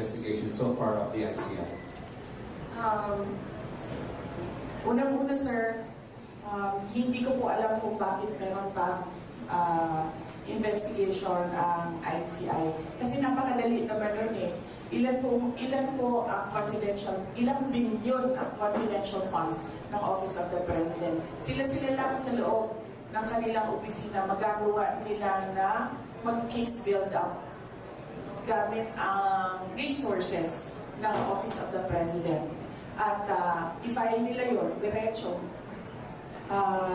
investigation so far of the ICI? Unang-una, sir, hindi ko po alam kung bakit meron pa investigation ang ICI. Kasi napakadali naman yun eh. Ilan po ang confidential, ilang bilyon ang confidential funds ng Office of the President. Sila-sila lang sa loob ng kanilang opisina magagawa nila na mag-case build-up gamit ang resources ng Office of the President. At i-file nila yun, diretso,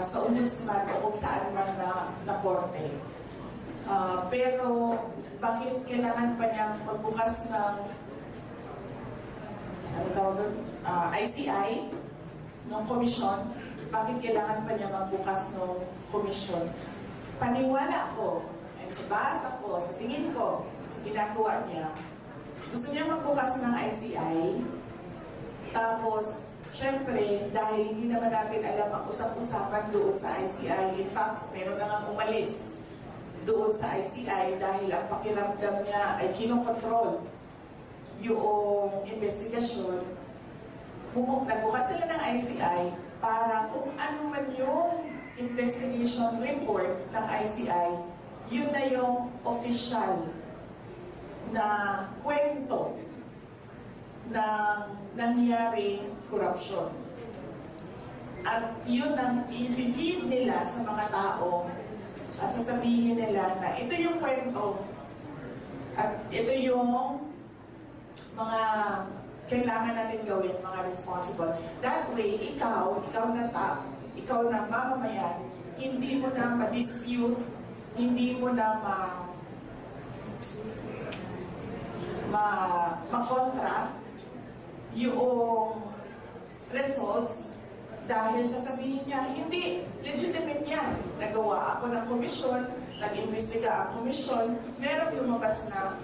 sa ombudsman o kung saan man na korte. Pero bakit kailangan pa niyang magbukas ng ICI, ng komisyon? Bakit kailangan pa niya magbukas ng komisyon? Paniwala ko, at sa basa ko, sa tingin ko, sa ginagawa niya, gusto niya magbukas ng ICI. Tapos, syempre, dahil hindi naman natin alam ang usap-usapan doon sa ICI, in fact, meron na nga umalis doon sa ICI dahil ang pakiramdam niya ay kinokontrol yung investigasyon. Nagbukas sila ng ICI para kung ano man yung investigation report ng ICI, yun na yung official na kwento ng nangyaring korupsyon. At yun ang i-feed nila sa mga tao at sasabihin nila na ito yung kwento at ito yung mga kailangan natin gawin, mga responsible. That way, ikaw na mamamayan, hindi mo na ma-dispute, hindi mo na ma-kontra yung results dahil sasabihin niya, hindi, legitimate yan. Nagawa ako ng komisyon, nag-imbestiga ang komisyon, merong lumabas na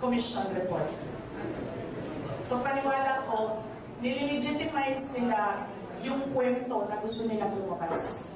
commission report. So paniwala ko, nililegitimize nila yung kwento na gusto nilang lumabas.